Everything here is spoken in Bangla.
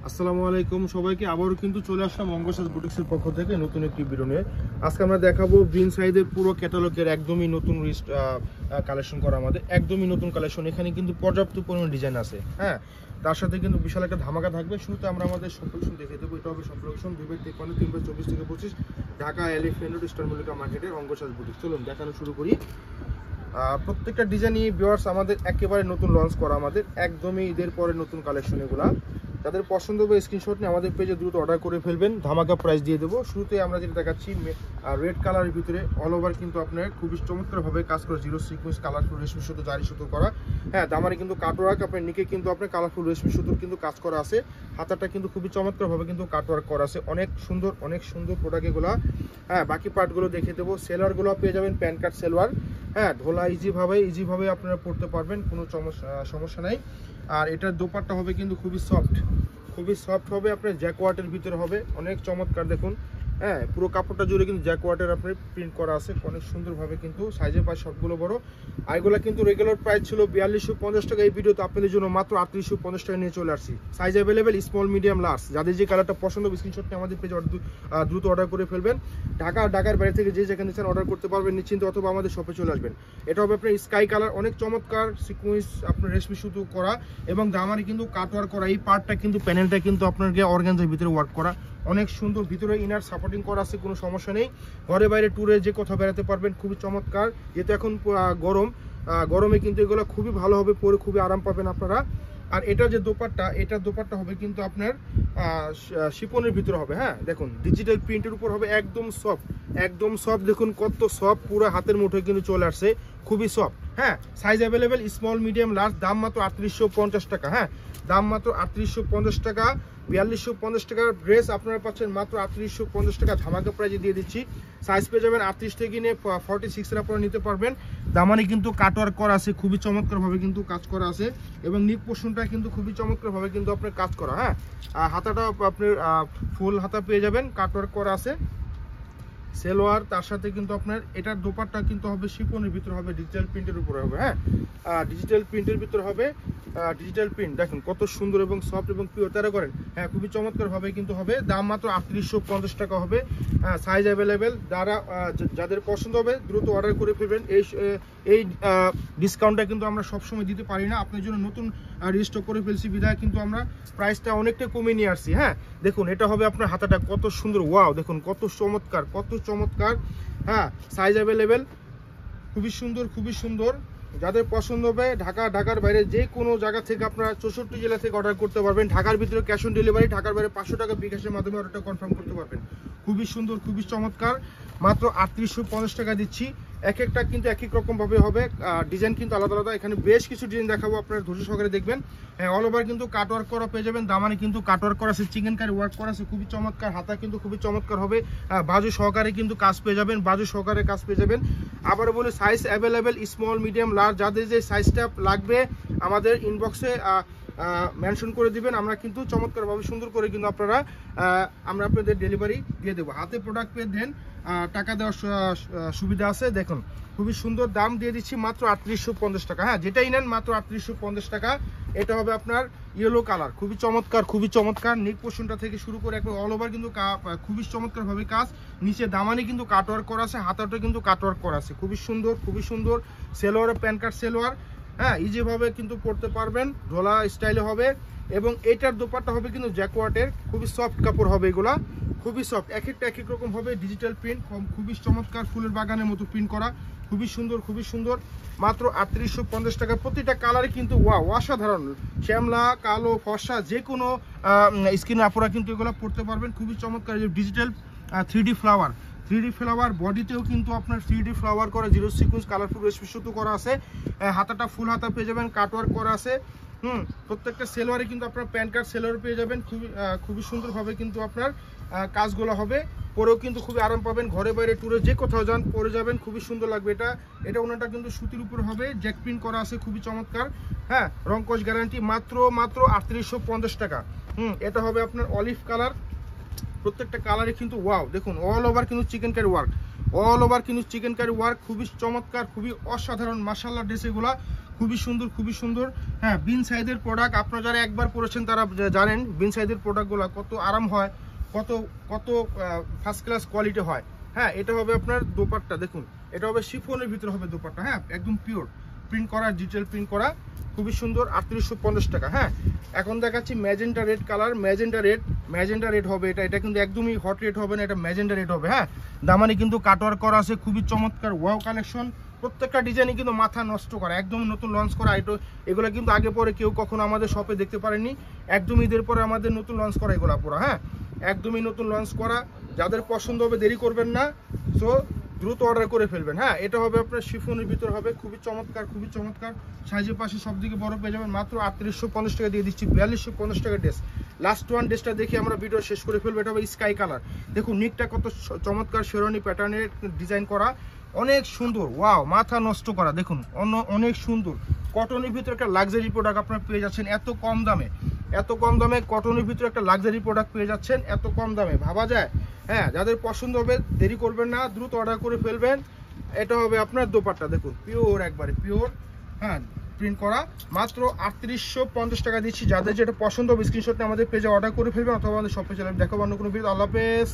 আসসালামু আলাইকুম সবাইকে আবারও কিন্তু চলে আসলাম অঙ্গসাজ বুটিক্সের পক্ষ থেকে নতুন একটি ভিডিও নিয়ে। আজকে আমরা দেখাবো বিন সাইদের পুরো ক্যাটালগের একদমই নতুন কালেকশন করা, আমাদের একদমই নতুন কালেকশন। এখানে কিন্তু পর্যাপ্ত পরিমাণ ডিজাইন আছে, হ্যাঁ, তার সাথে কিন্তু বিশাল একটা ধামাকা থাকবে। শুরুতে আমরা আমাদের সব কালেকশন দেখে দেবো। এটা হবে সব কালেকশন বিবেক টেকপানে 3/24 থেকে 25, Dhaka elephant road star Mallika মার্কেটের অঙ্গসাজ বুটিক্স। চলুন দেখানো শুরু করি। প্রত্যেকটা ডিজাইনই ভিউয়ার্স আমাদের একেবারে নতুন লঞ্চ করা, আমাদের একদমই ঈদের পরে নতুন কালেকশন এগুলা। যাদের পছন্দ হবে স্ক্রিনশট নিয়ে আমাদের পেজে দ্রুত অর্ডার করে ফেলবেন, ধামাকা প্রাইস দিয়ে দেবো। শুরুতে আমরা যেটা দেখাচ্ছি রেড কালারের ভিতরে অল ওভার কিন্তু আপনার খুবই চমৎকারভাবে কাজ করে, জিরো সিকোয়েন্স কালারফুল রেশমি সুতো জারি সুতো করা, হ্যাঁ, দামারে কিন্তু কাটওয়ার্ক, আপনার নিকে কিন্তু আপনার কালারফুল রেশমি সুতোর কিন্তু কাজ করা আছে। হাতাটা কিন্তু খুবই চমৎকারভাবে কিন্তু কাটওয়ার্ক করা আছে, অনেক সুন্দর প্রোডাক্ট এগুলো। হ্যাঁ, বাকি পার্টগুলো দেখে দেবো। সেলোয়ারগুলো পেয়ে যাবেন প্যান কাট সেলোয়ার, হ্যাঁ, ঢোলা ইজিভাবে আপনারা পড়তে পারবেন, কোনো সমস্যা নাই। আর এটার দোপাট্টা হবে কিন্তু খুবই সফট হবে, আপনার জ্যাকওয়াটের ভিতরে হবে, অনেক চমৎকার। দেখুন, হ্যাঁ, পুরো কাপড়টা জুড়ে কিন্তু জ্যাকওয়াটের আপনার প্রিন্ট করা আছে, অনেক সুন্দরভাবে কিন্তু সাইজের পাশ সবগুলো বড়। আর এগুলো কিন্তু রেগুলার প্রাইস ছিল 4250 টাকা, এই ভিডিওতে আপনাদের জন্য মাত্র 3850 টাকা নিয়ে চলে আসছি। Size available small medium large, যাদের যে কালারটা পছন্দ স্ক্রিনশট নিয়ে আমাদের পেজে দ্রুত অর্ডার করে ফেলবেন। ঢাকার বাইরে থেকে যে যেখানে চান অর্ডার করতে পারবেন নিশ্চিন্ত, অথবা আমাদের শপে চলে আসবেন। এটা হবে আপনার স্কাই কালার, অনেক চমৎকার সিকুয়েন্স আপনার রেশমি সুতো করা এবং দামারে কিন্তু কাটওয়ার্ক করা। এই পার্টটা কিন্তু প্যানেলটা কিন্তু আপনাকে অর্গানজার ভিতরে ওয়ার্ক করা, অনেক সুন্দর। ভিতরে ইনার সাপোর্টিং করা আছে, কোনো সমস্যা নেই। ঘরে বাইরে ট্যুরে যে কোথাও বেড়াতে পারবেন, খুবই চমৎকার। যেহেতু এখন গরমে কিন্তু এগুলো খুবই ভালো হবে, পরে খুবই আরাম পাবেন আপনারা। আর এটা যে এটার দোপাট্টা হবে কিন্তু আপনার শিপনের ভিতরে হবে, হ্যাঁ, দেখুন ডিজিটাল প্রিন্টের উপর হবে, একদম সফট। দেখুন কত সফট, পুরো হাতের মুঠোয় কিন্তু চলে আসছে, খুবই সফট। হ্যাঁ, size available small medium large, দাম মাত্র 3850 টাকা। হ্যাঁ, দাম মাত্র 3850 টাকা। 4250 টাকার ড্রেস আপনারা পাচ্ছেন মাত্র 3850 টাকা, ধামাকা প্রাইজে দিয়ে দিচ্ছি। সাইজ পেয়ে যাবেন 38 থেকে নিয়ে 46 এর আপনারা নিতে পারবেন। দামানে কিন্তু কাটওয়ার্ক করা আছে, খুবই চমৎকারভাবে কিন্তু কাজ করা আছে এবং নিক পোর্শনটা কিন্তু খুবই চমৎকারভাবে কিন্তু আপনার কাজ করা। হ্যাঁ, হাতাটা আপনার ফুল হাতা পেয়ে যাবেন, কাটওয়ার্ক করা আছে। সেলোয়ার তার সাথে কিন্তু আপনার এটার দোপাট্টা কিন্তু হবে শিফনের ভিতরে হবে, ডিজিটাল প্রিন্টের উপরে হবে। হ্যাঁ, ডিজিটাল প্রিন্টের ভিতরে হবে, ডিজিটাল প্রিন্ট দেখুন কত সুন্দর এবং সফট এবং পিওর তারা করেন। হ্যাঁ, খুবই চমৎকার ভাবে কিন্তু হবে, দাম মাত্র 3850 টাকা হবে। সাইজ অ্যাভেলেবেল, যাদের পছন্দ হবে দ্রুত অর্ডার করে ফেলবেন। এই ডিসকাউন্টটা কিন্তু আমরা সবসময় দিতে পারি না, আপনার জন্য নতুন রিস্টক করে ফেলছি বিধায় কিন্তু আমরা প্রাইসটা অনেকটা কমিয়ে নিয়ে আসছি। হ্যাঁ, দেখুন এটা হবে আপনার হাতাটা কত সুন্দর, ওয়াও, দেখুন কত চমৎকার। হ্যাঁ, সাইজ অ্যাভেলেবেল, খুবই সুন্দর। যাদের পছন্দ হবে ঢাকার বাইরে যে কোনো জায়গা থেকে আপনারা 64 জেলা থেকে অর্ডার করতে পারবেন। ঢাকার ভিতরে ক্যাশ অন ডেলিভারি, ঢাকার বাইরে 500 টাকা বিকাশের মাধ্যমে অর্ডারটা কনফার্ম করতে পারবেন। খুবই সুন্দর, খুবই চমৎকার, মাত্র 3850 টাকা দিচ্ছি। এক একটা কিন্তু এক এক রকম ভাবে হবে, ডিজাইন কিন্তু আলাদা। এখানে বেশ কিছু ডিজাইন দেখাবো, আপনারা ধৈর্য সহকারে দেখবেন। হ্যাঁ, অল ওভার কিন্তু কাটওয়ার্ক করা পেয়ে যাবেন, দামানে কিন্তু কাটওয়ার্ক করা আছে, চিকেন কারি ওয়ার্ক করা আছে, খুবই চমৎকার। হাতা কিন্তু খুবই চমৎকার হবে, বাজু সহকারে কিন্তু কাজ পেয়ে যাবেন। আবার বলি size available small medium large, যাদের যে সাইজটা লাগবে আমাদের ইনবক্সে মেনশন করে দিবেন, আমরা কিন্তু চমৎকারভাবে সুন্দর করে কিন্তু আমরা আপনাদের ডেলিভারি দিয়ে দেবো। হাতে প্রোডাক্ট পেয়ে দেন, টাকা দেওয়ার সুবিধা আছে। দেখুন খুবই সুন্দর, দাম দিয়ে দিচ্ছি মাত্র 3850 টাকা। হ্যাঁ, যেটাই নেন মাত্র 3850 টাকা। এটা হবে আপনার ইয়েলো কালার, খুবই চমৎকার। নেক পোর্শনটা থেকে শুরু করে একবার অল ওভার কিন্তু খুবই চমৎকারভাবে কাজ। নিচে দামানে কিন্তু কাটওয়ার্ক করা আছে, হাতাটা কিন্তু কাটওয়ার্ক করা আছে, খুবই সুন্দর। সেলোয়ার প্যান কাট সেলোয়ার, হ্যাঁ, ইজিভাবে কিন্তু পড়তে পারবেন, ঢোলা স্টাইলে হবে। এবং এটার দোপাট্টা হবে কিন্তু জ্যাকওয়াটের, খুবই সফট কাপড় হবে এগুলা, খুবই সফট। এক এক রকম হবে, ডিজিটাল প্রিন্ট, খুবই চমৎকার, ফুলের বাগানের মতো প্রিন্ট করা, খুবই সুন্দর। মাত্র 3850 টাকা। প্রতিটা কালারে কিন্তু ওয়াও, অসাধারণ। শ্যামলা, কালো, ফর্সা, যে কোনো স্কিন আপনারা কিন্তু এগুলো পড়তে পারবেন, খুবই চমৎকার। ডিজিটাল 3D ফ্লাওয়ার বডিতেও কিন্তু আপনার 3D ফ্লাওয়ার করা, জিরো সিকোয়েন্স কালারফুল রেশমি সুতো করা আছে। হাতাটা ফুল হাতা পেয়ে যাবেন, কাটওয়ার্ক করা আছে। প্রত্যেকটা সেলোয়ারে কিন্তু আপনার প্যান কার্ড সেলোয়ার পেয়ে যাবেন, খুবই সুন্দরভাবে কিন্তু আপনার কাজগুলো হবে, পরেও কিন্তু খুবই আরাম পাবেন। ঘরে বাইরে ট্যুরে যে কোথাও যান পরে যাবেন, খুবই সুন্দর লাগবে। এটা ওনাটা কিন্তু সুতির উপর হবে, জ্যাক প্রিন্ট করা আছে, খুবই চমৎকার। হ্যাঁ, রংকশ গ্যারান্টি, মাত্র 3850 টাকা। এটা হবে আপনার অলিভ কালার, প্রত্যেকটা কালারে কিন্তু ওয়াও, দেখুন অল ওভার কিন্তু চিকেন কারি ওয়ার্ক, খুবই চমৎকার, খুবই অসাধারণ। মাশাআল্লাহ ড্রেস এগুলা খুবই সুন্দর, খুবই সুন্দর। হ্যাঁ, বিন সাইজের প্রোডাক্ট আপনারা যারা একবার পরেছেন তারা জানেন বিন সাইজের প্রোডাক্টগুলো কত আরাম হয়, কত কত ফার্স্ট ক্লাস কোয়ালিটি হয়। হ্যাঁ, এটা হবে আপনার দোপাট্টা, দেখুন এটা হবে শিফনের ভিতরে হবে দোপাট্টা। হ্যাঁ, একদম পিওর প্রিন্ট করা, ডিটেল প্রিন্ট করা, খুবই সুন্দর, 3850 টাকা। হ্যাঁ, এখন দেখাচ্ছি magenta red colour, magenta red হবে এটা। এটা কিন্তু একদমই হট রেড হবে না, এটা ম্যাজেন্টা রেড হবে। হ্যাঁ, দামানে কিন্তু কাটওয়ার্ক করা আছে, খুবই চমৎকার ওয়াও কালেকশন। প্রত্যেকটা ডিজাইনই কিন্তু মাথা নষ্ট করা, একদম নতুন লঞ্চ করা। এগুলো কিন্তু আগে পরে কেউ কখনো আমাদের শপে দেখতে পারেনি, একদম ঈদের পরে আমাদের নতুন লঞ্চ করা এগুলো পুরো। হ্যাঁ, একদমই নতুন লঞ্চ করা, যাদের পছন্দ হবে দেরি করবেন না, সো দ্রুত অর্ডার করে ফেলবেন। হ্যাঁ, এটা হবে আপনার শিফনের ভিতর হবে, খুবই চমৎকার, খুবই চমৎকার। সাইজের পাশে সব দিকে বড় পেয়ে যাবেন, মাত্র 3850 টাকা দিয়ে দিচ্ছি। 4250 টাকা ড্রেস। লাস্ট ওয়ান ড্রেসটা দেখে আমরা ভিডিও শেষ করে ফেলবো। এটা হবে স্কাই কালার, দেখুন নিকটা কত চমৎকার, শেরওয়ানি প্যাটার্নের ডিজাইন করা, অনেক সুন্দর, ওয়াও মাথা নষ্ট করা, দেখুন অনেক সুন্দর। কটনের ভিতরে একটা লাক্সারি প্রোডাক্ট আপনারা পেয়ে যাচ্ছেন এত কম দামে, এত কম দামে কটনের ভিতরে একটা লাক্সারি প্রোডাক্ট পেয়ে যাচ্ছেন এত কম দামে, ভাবা যায়? হ্যাঁ, যাদের পছন্দ হবে দেরি করবেন না, দ্রুত অর্ডার করে ফেলবেন। এটা হবে আপনার দোপাট্টা, দেখুন পিওর, একবারে পিওর। হ্যাঁ, প্রিন্ট করা, মাত্র 3850 টাকা দিচ্ছি। যাদের যেটা পছন্দ হবে স্ক্রিনশটটা আমাদের পেজে অর্ডার করে ফেলবেন, অথবা আমাদের শপে চলে দেখাবো অন্য কোনো ভিডিও। আল্লাহ হাফেজ।